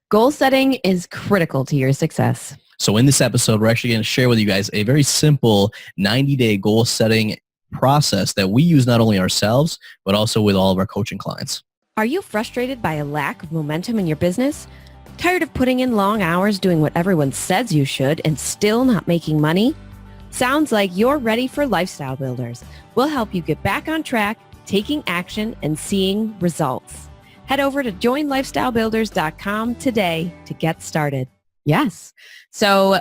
Goal setting is critical to your success. So in this episode, we're actually going to share with you guys a very simple 90-day goal setting process that we use not only ourselves, but also with all of our coaching clients. Are you frustrated by a lack of momentum in your business? Tired of putting in long hours doing what everyone says you should and still not making money? Sounds like you're ready for Lifestyle Builders. We'll help you get back on track, taking action, and seeing results. Head over to joinlifestylebuilders.com today to get started. Yes. So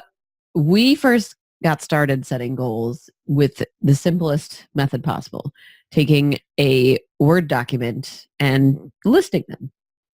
we first got started setting goals with the simplest method possible, taking a Word document and listing them.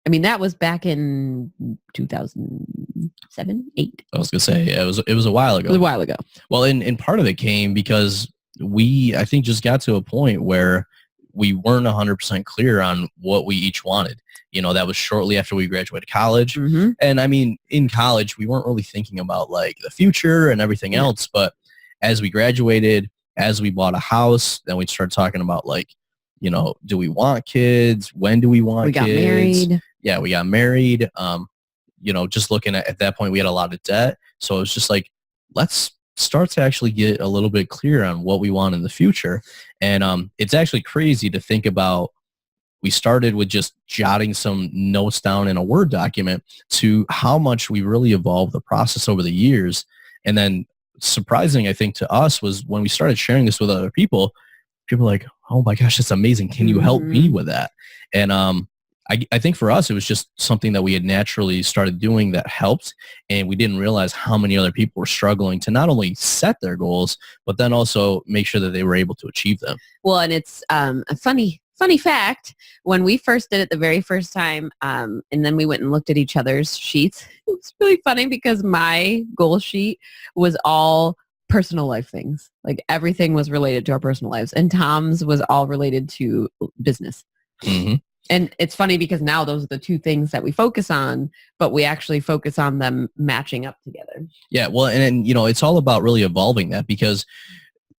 I mean, that was back in 2007, 8. I was going to say, it was a while ago. It was a while ago. Well, and part of it came because I think, just got to a point where we weren't 100% clear on what we each wanted. You know, that was shortly after we graduated college. Mm-hmm. And I mean, in college, we weren't really thinking about like the future and everything else. But as we graduated, as we bought a house, then we started talking about like, you know, do we want kids? When do we want kids? We got married. Yeah, we got married. You know, just looking at that point, we had a lot of debt. So it was just like, let's start to actually get a little bit clear on what we want in the future. And it's actually crazy to think about. We started with just jotting some notes down in a Word document to how much we really evolved the process over the years. And then surprising, I think, to us was when we started sharing this with other people, people were like, oh my gosh, that's amazing. Can you help me with that? And I think for us, it was just something that we had naturally started doing that helped. And we didn't realize how many other people were struggling to not only set their goals, but then also make sure that they were able to achieve them. Well, and it's a funny fact, when we first did it the very first time, and then we went and looked at each other's sheets, it was really funny because my goal sheet was all personal life things. Like everything was related to our personal lives, and Tom's was all related to business. Mm-hmm. And it's funny because now those are the two things that we focus on, but we actually focus on them matching up together. Yeah, well, and you know, it's all about really evolving that, because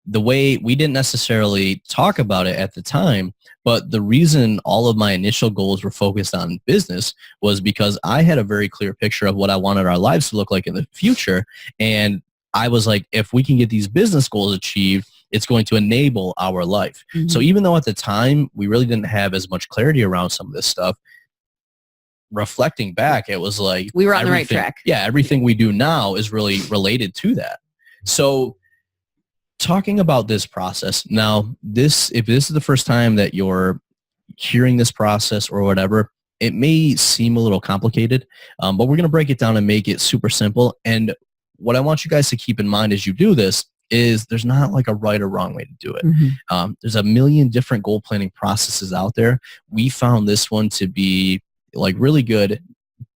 the way we didn't necessarily talk about it at the time, but the reason all of my initial goals were focused on business was because I had a very clear picture of what I wanted our lives to look like in the future. And I was like, if we can get these business goals achieved, it's going to enable our life. Mm-hmm. So even though at the time we really didn't have as much clarity around some of this stuff, reflecting back, it was like we were on the right track. Yeah, everything we do now is really related to that. So talking about this process now, if this is the first time that you're hearing this process or whatever, it may seem a little complicated, but we're going to break it down and make it super simple. And what I want you guys to keep in mind as you do this is there's not like a right or wrong way to do it. Mm-hmm. There's a million different goal planning processes out there. We found this one to be like really good,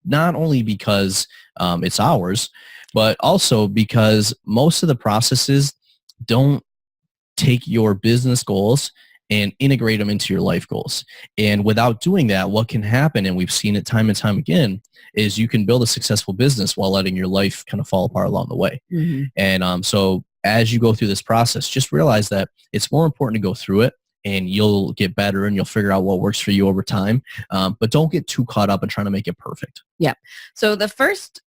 not only because it's ours, but also because most of the processes don't take your business goals and integrate them into your life goals. And without doing that, what can happen, and we've seen it time and time again, is you can build a successful business while letting your life kind of fall apart along the way. Mm-hmm. And so as you go through this process, just realize that it's more important to go through it, and you'll get better and you'll figure out what works for you over time. But don't get too caught up in trying to make it perfect. Yeah. So the first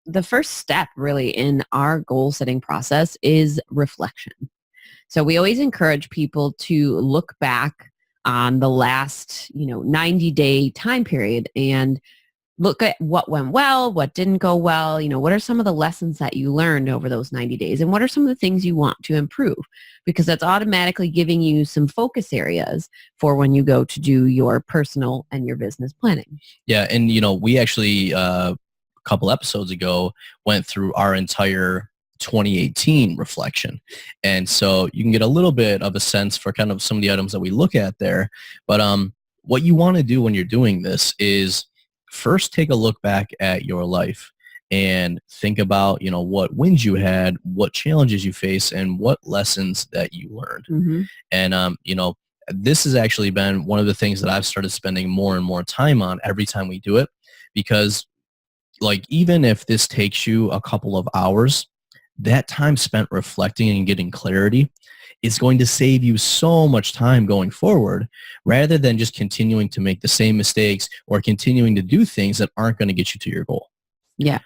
step really in our goal setting process is reflection. So we always encourage people to look back on the last, 90-day time period and look at what went well, what didn't go well, what are some of the lessons that you learned over those 90 days, and what are some of the things you want to improve, because that's automatically giving you some focus areas for when you go to do your personal and your business planning. Yeah. And, we actually, a couple episodes ago went through our entire 2018 reflection. And so you can get a little bit of a sense for kind of some of the items that we look at there. But what you want to do when you're doing this is first take a look back at your life and think about, what wins you had, what challenges you face, and what lessons that you learned. Mm-hmm. And, this has actually been one of the things that I've started spending more and more time on every time we do it, because like, even if this takes you a couple of hours, that time spent reflecting and getting clarity is going to save you so much time going forward, rather than just continuing to make the same mistakes or continuing to do things that aren't going to get you to your goal. Yeah.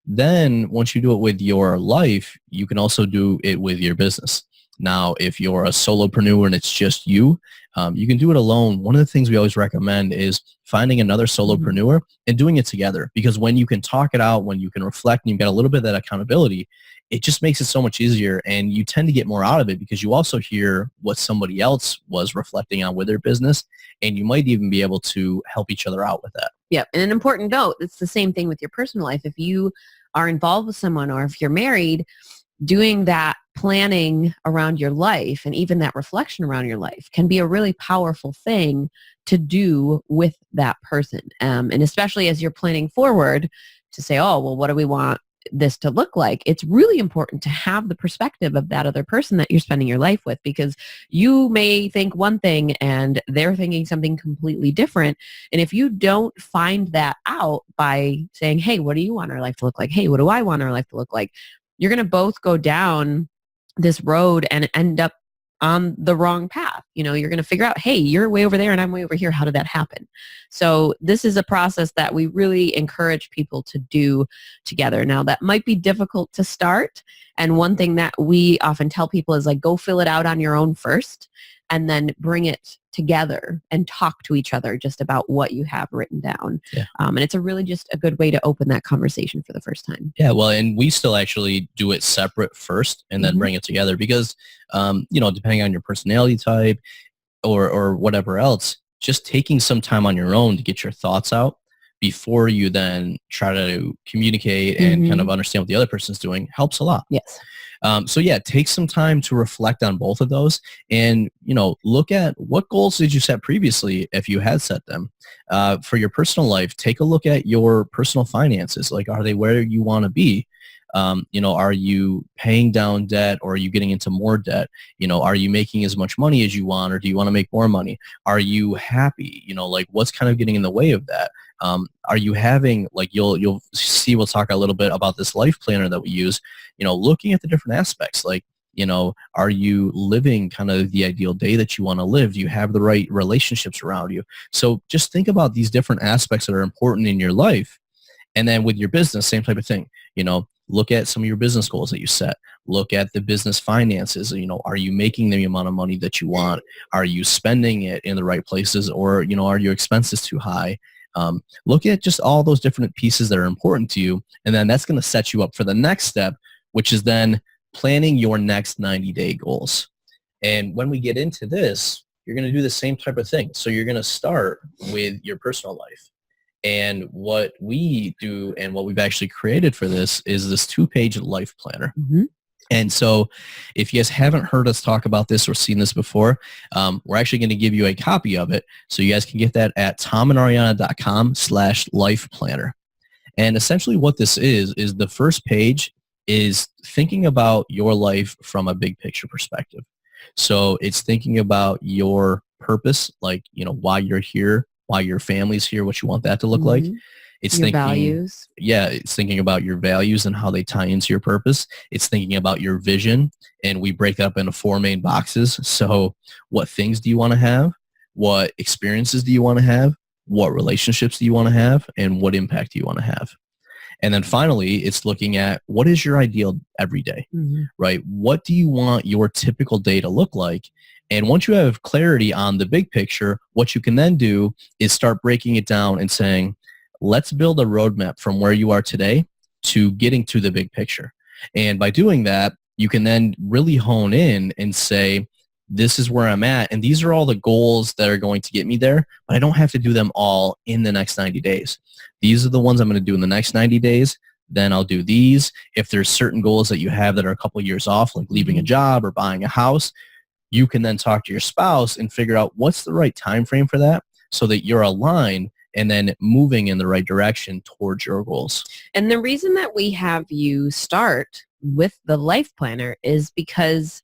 Then once you do it with your life, you can also do it with your business. Now, if you're a solopreneur and it's just you, you can do it alone. One of the things we always recommend is finding another solopreneur and doing it together, because when you can talk it out, when you can reflect and you've got a little bit of that accountability, it just makes it so much easier, and you tend to get more out of it because you also hear what somebody else was reflecting on with their business, and you might even be able to help each other out with that. Yep. And an important note, it's the same thing with your personal life. If you are involved with someone or if you're married, doing that planning around your life and even that reflection around your life can be a really powerful thing to do with that person. And especially as you're planning forward to say, oh, well, what do we want this to look like? It's really important to have the perspective of that other person that you're spending your life with, because you may think one thing and they're thinking something completely different. And if you don't find that out by saying, hey, what do you want our life to look like? Hey, what do I want our life to look like? You're going to both go down this road and end up on the wrong path. You're going to figure out, hey, you're way over there and I'm way over here. How did that happen? So this is a process that we really encourage people to do together. Now, that might be difficult to start. And one thing that we often tell people is, like, go fill it out on your own first and then bring it together and talk to each other just about what you have written down. Yeah. And it's really just a good way to open that conversation for the first time. Yeah, well, and we still actually do it separate first and then bring it together because, depending on your personality type or whatever else, just taking some time on your own to get your thoughts out before you then try to communicate and kind of understand what the other person's doing helps a lot. Yes. Take some time to reflect on both of those and, look at what goals did you set previously if you had set them. For your personal life, take a look at your personal finances. Like, are they where you want to be? Are you paying down debt or are you getting into more debt? Are you making as much money as you want or do you want to make more money? Are you happy? What's kind of getting in the way of that? Are you having, you'll see, we'll talk a little bit about this life planner that we use, looking at the different aspects, are you living kind of the ideal day that you want to live? Do you have the right relationships around you? So just think about these different aspects that are important in your life. And then with your business, same type of thing, look at some of your business goals that you set. Look at the business finances. Are you making the amount of money that you want? Are you spending it in the right places, or, are your expenses too high? Look at just all those different pieces that are important to you. And then that's going to set you up for the next step, which is then planning your next 90-day goals. And when we get into this, you're going to do the same type of thing. So you're going to start with your personal life. And what we do and what we've actually created for this is this 2-page life planner. And so if you guys haven't heard us talk about this or seen this before, we're actually going to give you a copy of it. So you guys can get that at tomandariana.com/life planner. And essentially what this is the first page is thinking about your life from a big picture perspective. So it's thinking about your purpose, why you're here, why your family's here, what you want that to look like. It's your values. Yeah, it's thinking about your values and how they tie into your purpose. It's thinking about your vision, and we break that up into 4 main boxes. So what things do you want to have? What experiences do you want to have? What relationships do you want to have? And what impact do you want to have? And then finally, it's looking at what is your ideal every day, right? What do you want your typical day to look like? And once you have clarity on the big picture, what you can then do is start breaking it down and saying, let's build a roadmap from where you are today to getting to the big picture. And by doing that, you can then really hone in and say, this is where I'm at. And these are all the goals that are going to get me there, but I don't have to do them all in the next 90 days. These are the ones I'm going to do in the next 90 days. Then I'll do these. If there's certain goals that you have that are a couple of years off, like leaving a job or buying a house, you can then talk to your spouse and figure out what's the right time frame for that so that you're aligned and then moving in the right direction towards your goals. And the reason that we have you start with the life planner is because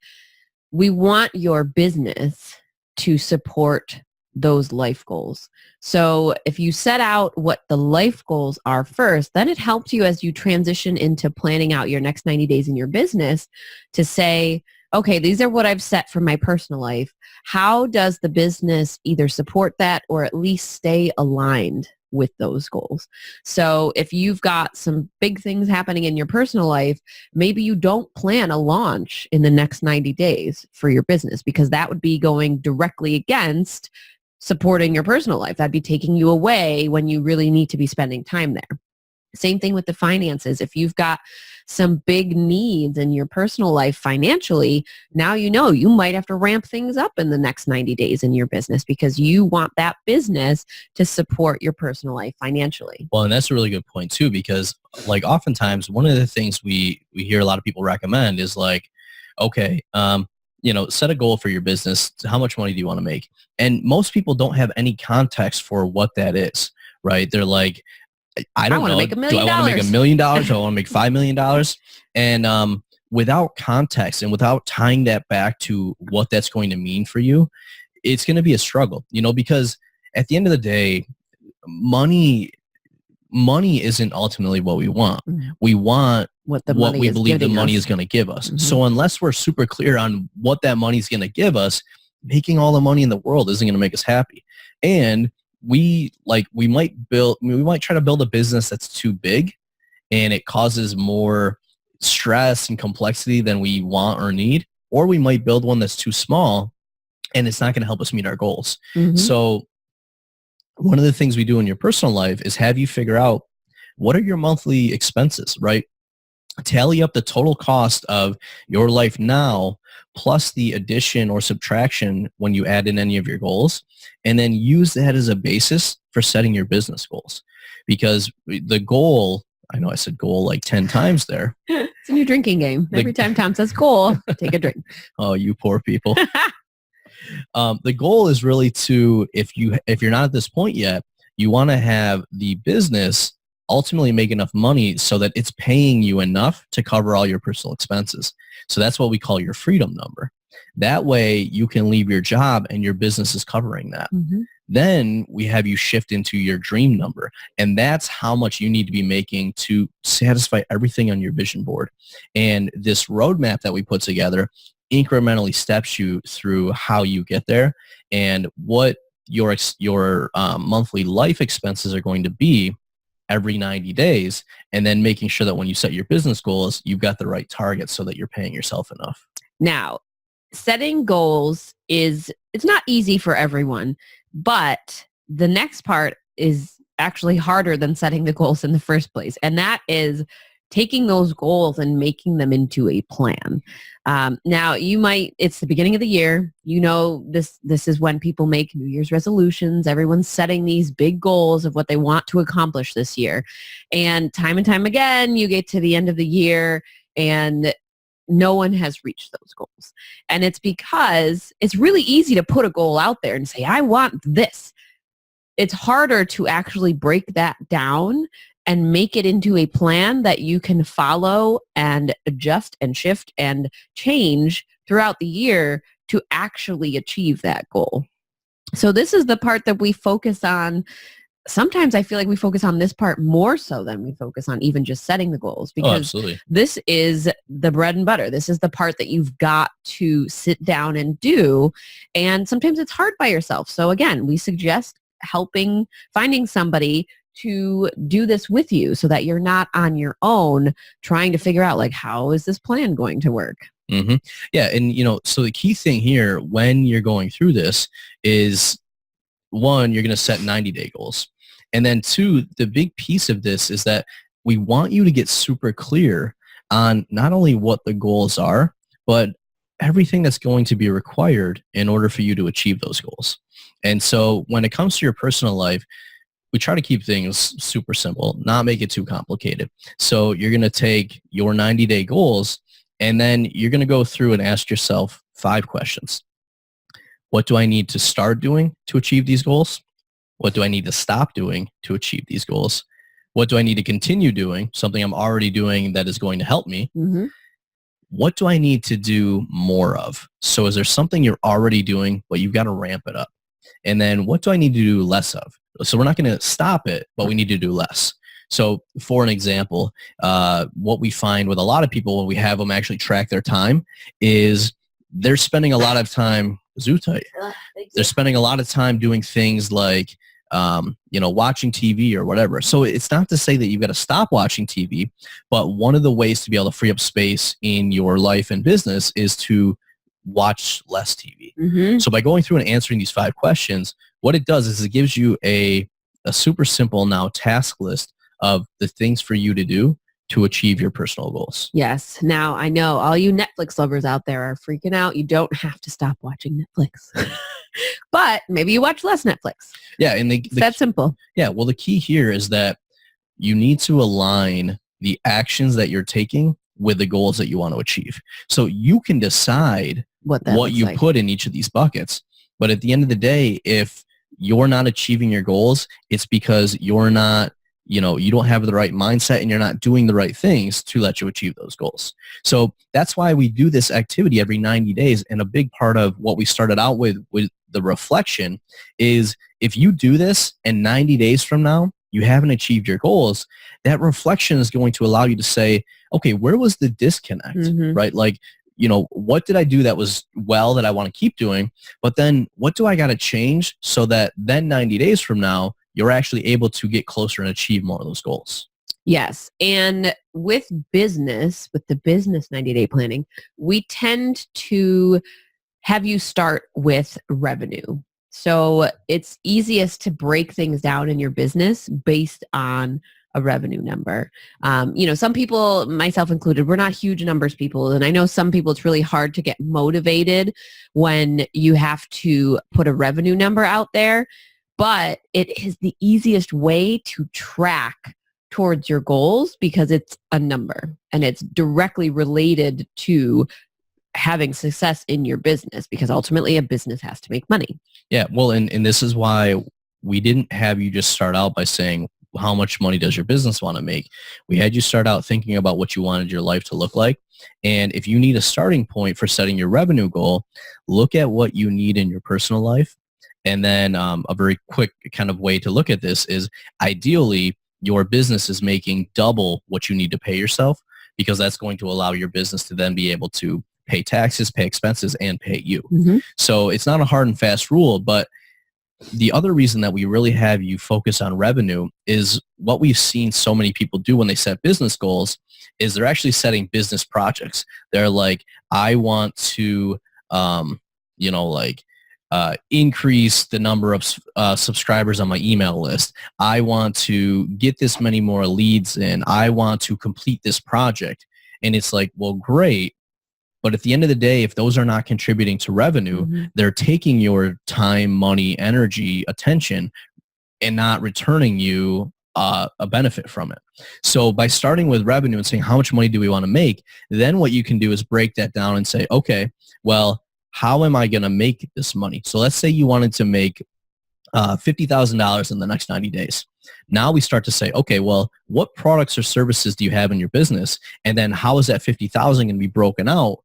we want your business to support those life goals. So if you set out what the life goals are first, then it helps you as you transition into planning out your next 90 days in your business to say, okay, these are what I've set for my personal life. How does the business either support that or at least stay aligned with those goals. So if you've got some big things happening in your personal life, maybe you don't plan a launch in the next 90 days for your business, because that would be going directly against supporting your personal life. That'd be taking you away when you really need to be spending time there. Same thing with the finances. If you've got some big needs in your personal life financially, now you know you might have to ramp things up in the next 90 days in your business because you want that business to support your personal life financially. Well, and that's a really good point too, because like oftentimes one of the things we hear a lot of people recommend is like, okay, set a goal for your business. How much money do you want to make? And most people don't have any context for what that is, right? They're like, I don't know. Make $1 million. Do I want to make $1 million? Do I want to make $5 million? And without context and without tying that back to what that's going to mean for you, it's going to be a struggle, because at the end of the day, money isn't ultimately what we want. Mm-hmm. We want what we believe the money is going to give us. Mm-hmm. So unless we're super clear on what that money is going to give us, making all the money in the world isn't going to make us happy. And we might try to build a business that's too big and it causes more stress and complexity than we want or need, or we might build one that's too small and it's not going to help us meet our goals. Mm-hmm. So one of the things we do in your personal life is have you figure out what are your monthly expenses, right? Tally up the total cost of your life now plus the addition or subtraction when you add in any of your goals, and then use that as a basis for setting your business goals. Because the goal, I know I said goal like 10 times there. It's a new drinking game. Every time Tom says goal, take a drink. Oh, you poor people. The goal is really to, if you're not at this point yet, you want to have the business ultimately make enough money so that it's paying you enough to cover all your personal expenses. So that's what we call your freedom number. That way you can leave your job and your business is covering that. Mm-hmm. Then we have you shift into your dream number. And that's how much you need to be making to satisfy everything on your vision board. And this roadmap that we put together incrementally steps you through how you get there and what your monthly life expenses are going to be every 90 days, and then making sure that when you set your business goals, you've got the right targets so that you're paying yourself enough. Now, setting goals it's not easy for everyone, but the next part is actually harder than setting the goals in the first place. And that is taking those goals and making them into a plan. Now, it's the beginning of the year. This is when people make New Year's resolutions. Everyone's setting these big goals of what they want to accomplish this year. And time again, you get to the end of the year and no one has reached those goals. And it's because it's really easy to put a goal out there and say, I want this. It's harder to actually break that down and make it into a plan that you can follow and adjust and shift and change throughout the year to actually achieve that goal. So this is the part that we focus on. Sometimes I feel like we focus on this part more so than we focus on even just setting the goals, because this is the bread and butter. This is the part that you've got to sit down and do. And sometimes it's hard by yourself. So again, we suggest finding somebody to do this with you so that you're not on your own trying to figure out, like, how is this plan going to work? Mm-hmm. Yeah. And, so the key thing here when you're going through this is, one, you're going to set 90-day goals. And then two, the big piece of this is that we want you to get super clear on not only what the goals are, but everything that's going to be required in order for you to achieve those goals. And so when it comes to your personal life, we try to keep things super simple, not make it too complicated. So you're going to take your 90-day goals, and then you're going to go through and ask yourself 5 questions. What do I need to start doing to achieve these goals? What do I need to stop doing to achieve these goals? What do I need to continue doing? Something I'm already doing that is going to help me. Mm-hmm. What do I need to do more of? So is there something you're already doing, but you've got to ramp it up? And then what do I need to do less of? So we're not going to stop it, but we need to do less. So for an example, what we find with a lot of people when we have them actually track their time is they're spending a lot of time, They're spending a lot of time doing things like watching TV or whatever. So it's not to say that you've got to stop watching TV, but one of the ways to be able to free up space in your life and business is to watch less TV. Mm-hmm. So by going through and answering these 5 questions, what it does is it gives you a super simple now task list of the things for you to do to achieve your personal goals. Yes. Now, I know all you Netflix lovers out there are freaking out. You don't have to stop watching Netflix. But maybe you watch less Netflix. Yeah. And It's that simple. Yeah. Well, the key here is that you need to align the actions that you're taking with the goals that you want to achieve. So you can decide what you put in each of these buckets. But at the end of the day, if you're not achieving your goals, it's because you're not, you don't have the right mindset and you're not doing the right things to let you achieve those goals. So that's why we do this activity every 90 days. And a big part of what we started out with the reflection is if you do this and 90 days from now, you haven't achieved your goals, that reflection is going to allow you to say, okay, where was the disconnect, right? Like, what did I do that was that I want to keep doing? But then what do I got to change so that then 90 days from now, you're actually able to get closer and achieve more of those goals? Yes. And with the business 90-day planning, we tend to have you start with revenue. So it's easiest to break things down in your business based on a revenue number. Some people, myself included, we're not huge numbers people. And I know some people, it's really hard to get motivated when you have to put a revenue number out there. But it is the easiest way to track towards your goals because it's a number and it's directly related to having success in your business because ultimately a business has to make money. Yeah. Well, and this is why we didn't have you just start out by saying, how much money does your business want to make? We had you start out thinking about what you wanted your life to look like. And if you need a starting point for setting your revenue goal, look at what you need in your personal life. And then a very quick kind of way to look at this is ideally your business is making double what you need to pay yourself because that's going to allow your business to then be able to pay taxes, pay expenses, and pay you. So it's not a hard and fast rule, but the other reason that we really have you focus on revenue is what we've seen so many people do when they set business goals is they're actually setting business projects. They're like, I want to, increase the number of subscribers on my email list. I want to get this many more leads in. I want to complete this project. And it's like, well, great. But at the end of the day, if those are not contributing to revenue, they're taking your time, money, energy, attention, and not returning you a benefit from it. So by starting with revenue and saying, how much money do we want to make? Then what you can do is break that down and say, okay, well, how am I going to make this money? So let's say you wanted to make $50,000 in the next 90 days. Now we start to say, okay, well, what products or services do you have in your business? And then how is that 50,000 going to be broken out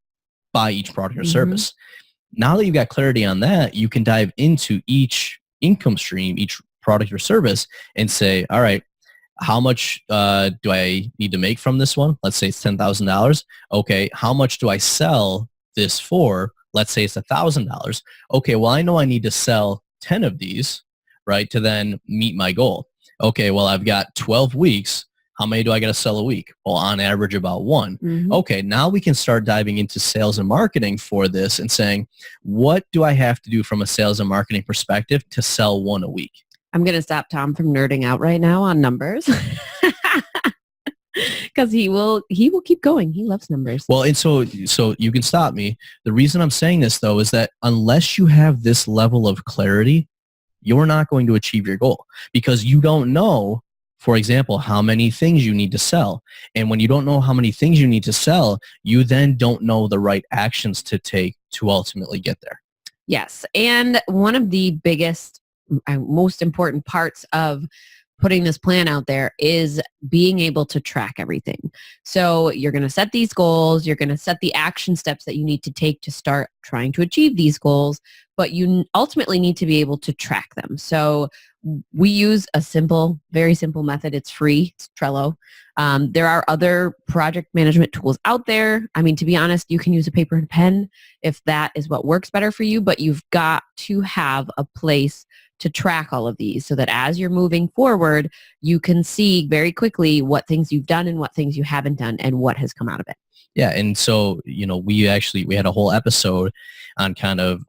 by each product or service? Now that you've got clarity on that, you can dive into each income stream, each product or service and say, all right, how much do I need to make from this one? Let's say it's $10,000. Okay, how much do I sell this for? Let's say it's $1,000. Okay, well, I know I need to sell 10 of these, right, to then meet my goal. Okay, well, I've got 12 weeks. How many do I got to sell a week? Well, on average, about one. Okay, now we can start diving into sales and marketing for this and saying, what do I have to do from a sales and marketing perspective to sell one a week? I'm going to stop Tom from nerding out right now on numbers. Because he will keep going. He loves numbers. Well, and so you can stop me. The reason I'm saying this, though, is that unless you have this level of clarity, you're not going to achieve your goal because you don't know, for example, how many things you need to sell. And when you don't know how many things you need to sell, you then don't know the right actions to take to ultimately get there. Yes. And one of the biggest, most important parts of putting this plan out there is being able to track everything. So you're going to set these goals. You're going to set the action steps that you need to take to start trying to achieve these goals, but you ultimately need to be able to track them. So we use a very simple method. It's free. It's Trello. There are other project management tools out there. I mean, to be honest, you can use a paper and pen if that is what works better for you, but you've got to have a place to track all of these so that as you're moving forward, you can see very quickly what things you've done and what things you haven't done and what has come out of it. Yeah. And so, we had a whole episode on kind of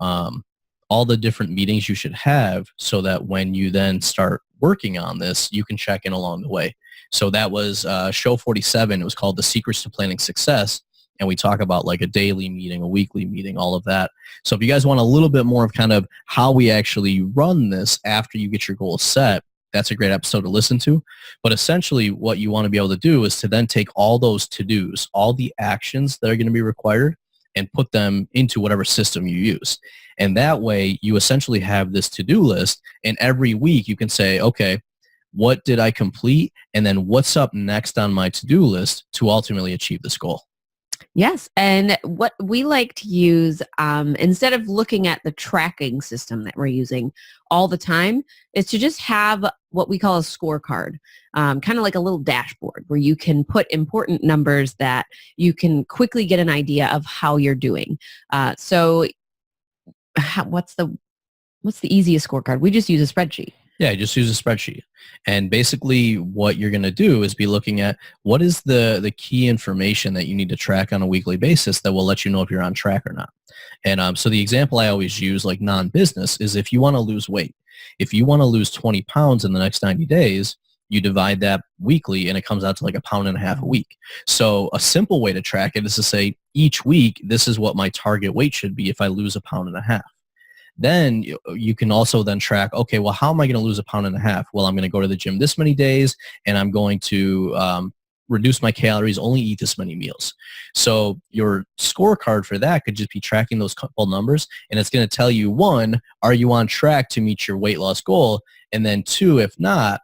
all the different meetings you should have so that when you then start working on this, you can check in along the way. So that was show 47. It was called The Secrets to Planning Success. And we talk about like a daily meeting, a weekly meeting, all of that. So if you guys want a little bit more of kind of how we actually run this after you get your goals set, that's a great episode to listen to. But essentially what you want to be able to do is to then take all those to-dos, all the actions that are going to be required, and put them into whatever system you use. And that way you essentially have this to-do list, and every week you can say, okay, what did I complete? And then what's up next on my to-do list to ultimately achieve this goal? Yes. And what we like to use, instead of looking at the tracking system that we're using all the time, is to just have what we call a scorecard, kind of like a little dashboard where you can put important numbers that you can quickly get an idea of how you're doing. What's the easiest scorecard? We just use a spreadsheet. Yeah, just use a spreadsheet. And basically what you're going to do is be looking at what is the key information that you need to track on a weekly basis that will let you know if you're on track or not. And so the example I always use, like non-business, is if you want to lose weight. If you want to lose 20 pounds in the next 90 days, you divide that weekly and it comes out to like 1.5 pounds a week. So a simple way to track it is to say each week, this is what my target weight should be if I lose 1.5 pounds. Then you can also then track, okay, well, how am I going to lose 1.5 pounds? Well, I'm going to go to the gym this many days and I'm going to reduce my calories, only eat this many meals. So your scorecard for that could just be tracking those couple numbers, and it's going to tell you, one, are you on track to meet your weight loss goal? And then two, if not,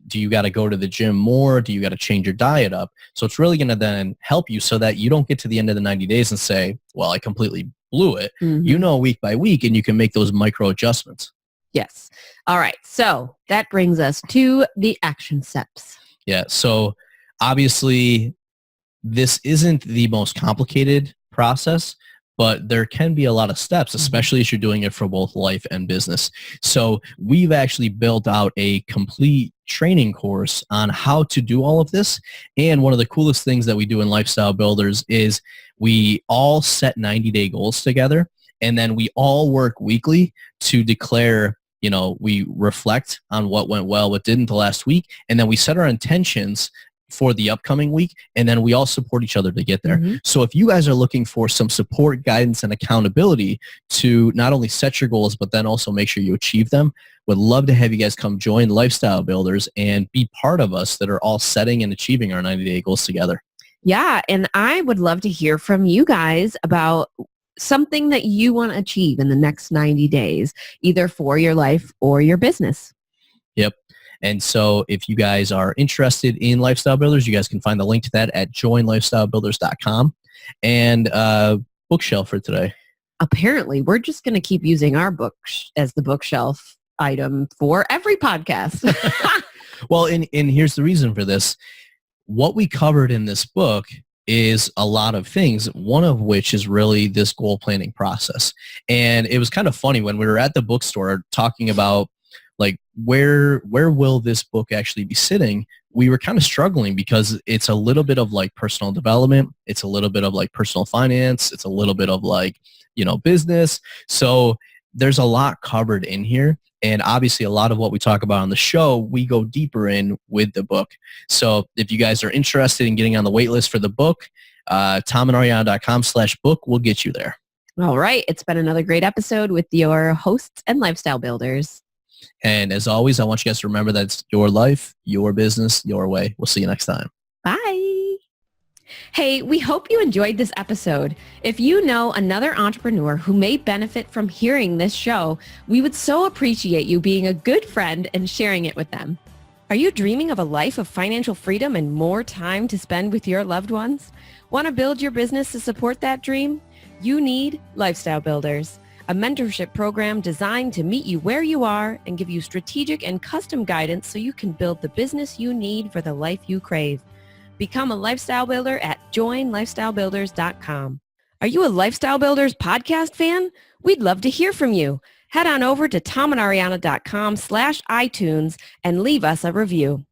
do you got to go to the gym more? Do you got to change your diet up? So it's really going to then help you so that you don't get to the end of the 90 days and say, well, I completely blew it. Mm-hmm. Week by week, and you can make those micro adjustments. Yes. All right. So that brings us to the action steps. Yeah. So obviously this isn't the most complicated process, but there can be a lot of steps, especially if you're doing it for both life and business. So we've actually built out a complete training course on how to do all of this. And one of the coolest things that we do in Lifestyle Builders is we all set 90-day goals together, and then we all work weekly to declare, we reflect on what went well, what didn't the last week, and then we set our intentions for the upcoming week, and then we all support each other to get there. Mm-hmm. So if you guys are looking for some support, guidance, and accountability to not only set your goals, but then also make sure you achieve them, would love to have you guys come join Lifestyle Builders and be part of us that are all setting and achieving our 90-day goals together. Yeah, and I would love to hear from you guys about something that you want to achieve in the next 90 days, either for your life or your business. Yep. And so if you guys are interested in Lifestyle Builders, you guys can find the link to that at joinlifestylebuilders.com. And bookshelf for today. Apparently, we're just going to keep using our book as the bookshelf item for every podcast. Well, and here's the reason for this. What we covered in this book is a lot of things, one of which is really this goal planning process. And it was kind of funny when we were at the bookstore talking about like where will this book actually be sitting? We were kind of struggling because it's a little bit of like personal development. It's a little bit of like personal finance. It's a little bit of like, business. So there's a lot covered in here. And obviously a lot of what we talk about on the show, we go deeper in with the book. So if you guys are interested in getting on the wait list for the book, tomandariana.com/book will get you there. All right. It's been another great episode with your hosts and Lifestyle Builders. And as always, I want you guys to remember that it's your life, your business, your way. We'll see you next time. Bye. Hey, we hope you enjoyed this episode. If you know another entrepreneur who may benefit from hearing this show, we would so appreciate you being a good friend and sharing it with them. Are you dreaming of a life of financial freedom and more time to spend with your loved ones? Want to build your business to support that dream? You need Lifestyle Builders, a mentorship program designed to meet you where you are and give you strategic and custom guidance so you can build the business you need for the life you crave. Become a Lifestyle Builder at joinlifestylebuilders.com. Are you a Lifestyle Builders podcast fan? We'd love to hear from you. head on over to tomandariana.com/iTunes and leave us a review.